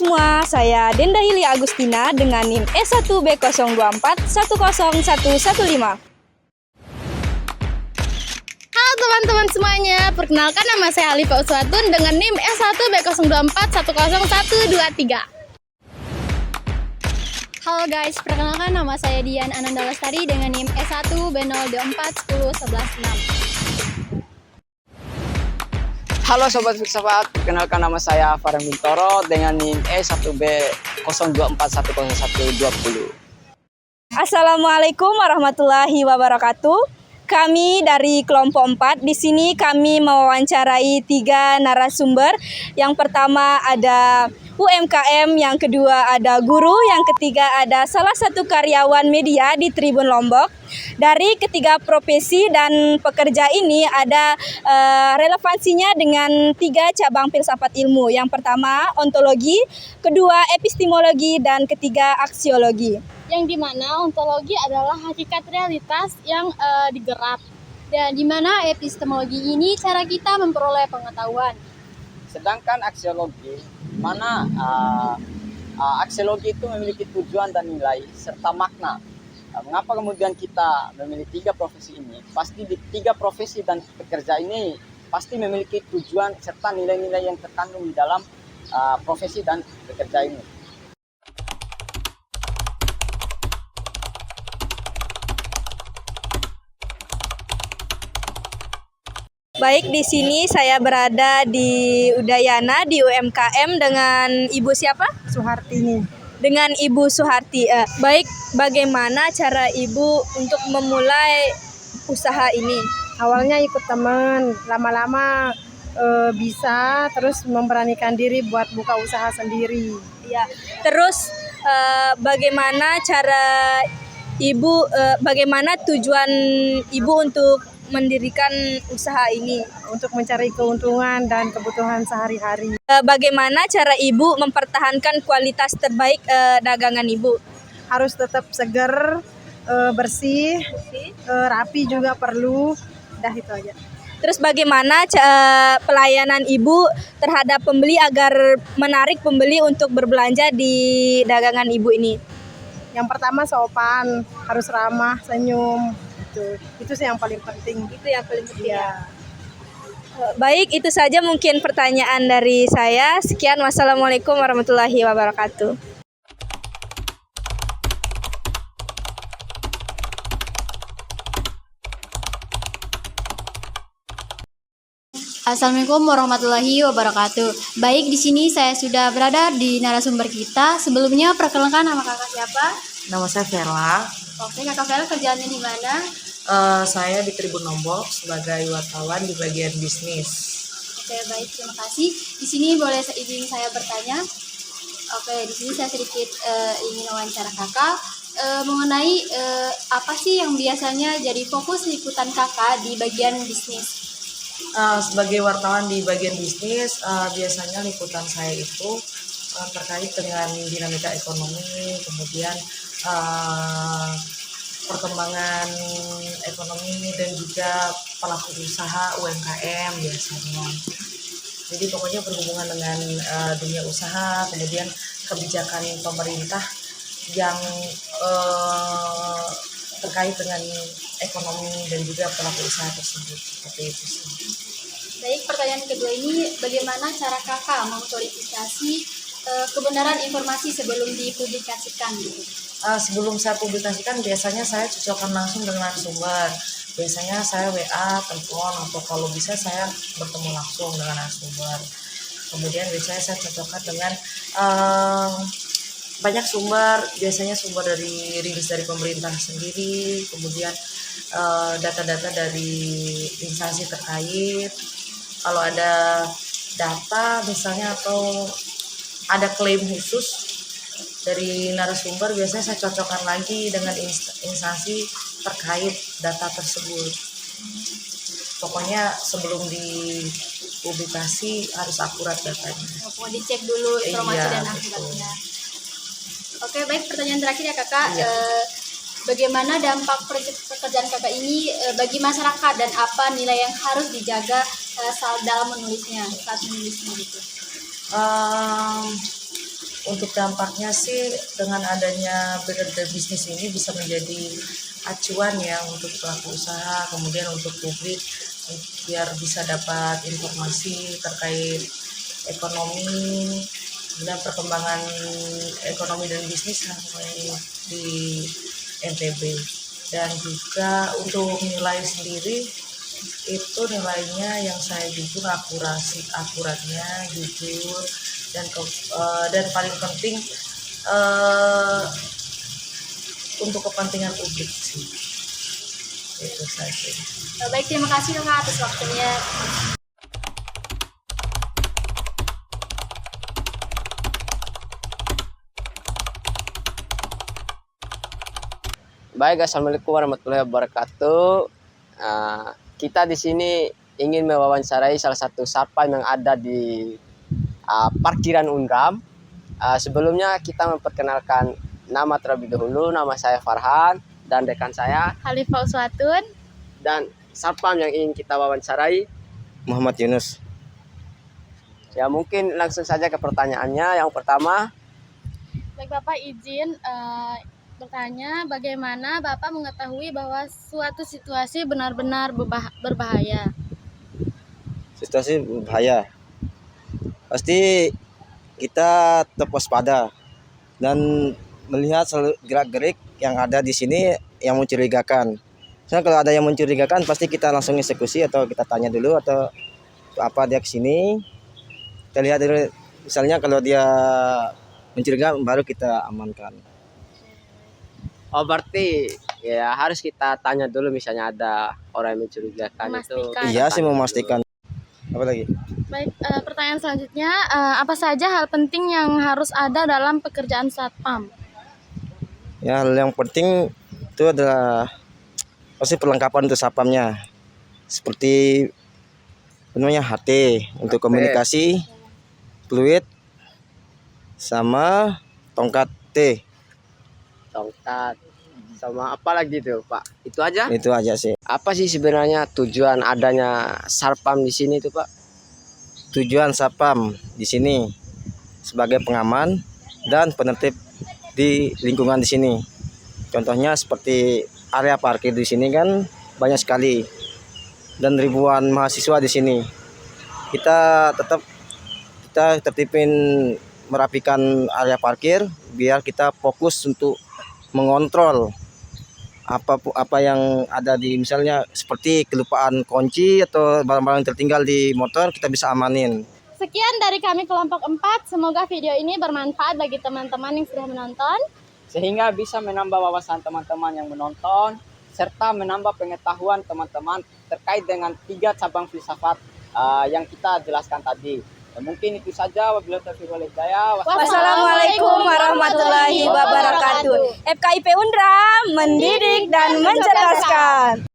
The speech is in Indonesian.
semua, saya Denda Hili Agustina dengan NIM E1B024-10115. Halo teman-teman semuanya, perkenalkan nama saya Alifa Uswatun dengan NIM E1B024-10123. Halo guys, perkenalkan nama saya Dian Ananda Lestari dengan NIM E1B024-101116. Halo Sobat Filsafat, perkenalkan nama saya Farhan Bintoro dengan NIM E1B024-10120. Assalamualaikum warahmatullahi wabarakatuh. Kami dari kelompok 4, di sini kami mewawancarai 3 narasumber. Yang pertama ada UMKM, yang kedua ada guru, yang ketiga ada salah satu karyawan media di Tribun Lombok. Dari ketiga profesi dan pekerja ini ada relevansinya dengan 3 cabang filsafat ilmu. Yang pertama ontologi, kedua epistemologi, dan ketiga aksiologi. Yang dimana ontologi adalah hakikat realitas yang digerap, dan dimana epistemologi ini cara kita memperoleh pengetahuan. Sedangkan aksiologi, mana aksiologi itu memiliki tujuan dan nilai serta makna. Mengapa kemudian kita memilih 3 profesi ini? Pasti di 3 profesi dan pekerja ini pasti memiliki tujuan serta nilai-nilai yang terkandung di dalam profesi dan pekerja ini. Baik, di sini saya berada di Udayana di UMKM dengan Ibu siapa? Suhartini. Dengan Ibu Suharti. Baik, bagaimana cara Ibu untuk memulai usaha ini? Awalnya ikut teman, lama-lama bisa terus memberanikan diri buat buka usaha sendiri. Ya, terus bagaimana cara Ibu, bagaimana tujuan Ibu untuk mendirikan usaha ini? Untuk mencari keuntungan dan kebutuhan sehari-hari. Bagaimana cara Ibu mempertahankan kualitas terbaik dagangan Ibu? Harus tetap seger, bersih, rapi juga perlu. Dah itu aja. Terus bagaimana pelayanan Ibu terhadap pembeli agar menarik pembeli untuk berbelanja di dagangan Ibu ini? Yang pertama sopan, harus ramah, senyum. Itu sih yang paling penting. Itu yang paling penting. Ya. Baik, itu saja mungkin pertanyaan dari saya. Sekian, wassalamualaikum warahmatullahi wabarakatuh. Assalamualaikum warahmatullahi wabarakatuh. Baik, di sini saya sudah berada di narasumber kita. Sebelumnya perkenalkan nama kakak siapa? Nama saya Vela. Oke, kakak Vela kerjaannya di mana? Saya di Tribun Lombok sebagai wartawan di bagian bisnis. Oke, baik, terima kasih. Di sini boleh izin saya bertanya. Oke, di sini saya sedikit ingin wawancara kakak mengenai apa sih yang biasanya jadi fokus liputan kakak di bagian bisnis? Sebagai wartawan di bagian bisnis, biasanya liputan saya itu terkait dengan dinamika ekonomi, kemudian perkembangan ekonomi dan juga pelaku usaha UMKM biasanya. Jadi pokoknya berhubungan dengan dunia usaha, kemudian kebijakan pemerintah yang terkait dengan ekonomi dan juga pelaku usaha tersebut. Seperti itu sih. Baik, pertanyaan kedua ini, bagaimana cara kakak memverifikasi kebenaran informasi sebelum dipublikasikan gitu? Sebelum saya publikasikan, biasanya saya cocokkan langsung dengan sumber. Biasanya saya WA, telepon, atau kalau bisa saya bertemu langsung dengan sumber. Kemudian biasanya saya cocokkan dengan banyak sumber, biasanya sumber dari rilis dari pemerintah sendiri, kemudian data-data dari instansi terkait. Kalau ada data misalnya atau ada klaim khusus dari narasumber, biasanya saya cocokkan lagi dengan instansi terkait data tersebut. Pokoknya sebelum dipublikasi harus akurat datanya. Mau dicek dulu informasi dan akuratnya. Oke, baik, pertanyaan terakhir ya kakak. Iya. Bagaimana dampak pekerjaan kakak ini bagi masyarakat dan apa nilai yang harus dijaga saat dalam menulisnya, saat menulisnya gitu? Untuk dampaknya sih dengan adanya beredar bisnis ini bisa menjadi acuan ya untuk pelaku usaha, kemudian untuk publik biar bisa dapat informasi terkait ekonomi dan perkembangan ekonomi dan bisnis di NTB. Dan juga untuk nilai sendiri itu nilainya yang saya jujur akuratnya jujur dan paling penting untuk kepentingan publik sih, itu saja. Baik, terima kasih Kakak atas waktunya. Baik, assalamualaikum warahmatullahi wabarakatuh. Kita di sini ingin mewawancarai salah satu satpam yang ada di parkiran Unram. Sebelumnya kita memperkenalkan nama terlebih dahulu. Nama saya Farhan dan rekan saya Khalifah Uswatun. dan satpam yang ingin kita wawancarai Muhammad Yunus. ya. Mungkin langsung saja ke pertanyaannya. Yang pertama, Baik Bapak, izin bertanya, bagaimana Bapak mengetahui bahwa suatu situasi benar-benar berbahaya? Situasi bahaya. Pasti kita tetap waspada dan melihat gerak-gerik yang ada di sini yang mencurigakan. Misalnya kalau ada yang mencurigakan pasti kita langsung eksekusi atau kita tanya dulu atau apa dia kesini. Kita lihat dulu, misalnya kalau dia mencurigakan baru kita amankan. oh berarti ya harus kita tanya dulu misalnya ada orang yang mencurigakan itu. Memastikan. Iya sih memastikan. Apa lagi? Baik, pertanyaan selanjutnya, apa saja hal penting yang harus ada dalam pekerjaan satpam? Ya, hal yang penting itu adalah pasti perlengkapan untuk satpamnya. Seperti namanya HT untuk komunikasi, fluid, sama tongkat T. Tongkat sama apa lagi tuh Pak? Itu aja? Itu aja sih. Apa sih sebenarnya tujuan adanya satpam di sini tuh Pak? Tujuan satpam di sini sebagai pengaman dan penertib di lingkungan di sini. Contohnya seperti area parkir di sini kan banyak sekali dan ribuan mahasiswa di sini. Kita tertipin merapikan area parkir biar kita fokus untuk mengontrol apa yang ada di, misalnya seperti kelupaan kunci atau barang-barang tertinggal di motor, kita bisa amanin. Sekian dari kami kelompok 4, semoga video ini bermanfaat bagi teman-teman yang sudah menonton. Sehingga bisa menambah wawasan teman-teman yang menonton serta menambah pengetahuan teman-teman terkait dengan 3 cabang filsafat yang kita jelaskan tadi. Ya, mungkin itu saja. Wabillahi taufiq wal hidayah. Wassalamualaikum warahmatullahi wabarakatuh. FKIP Unram mendidik dan mencerdaskan.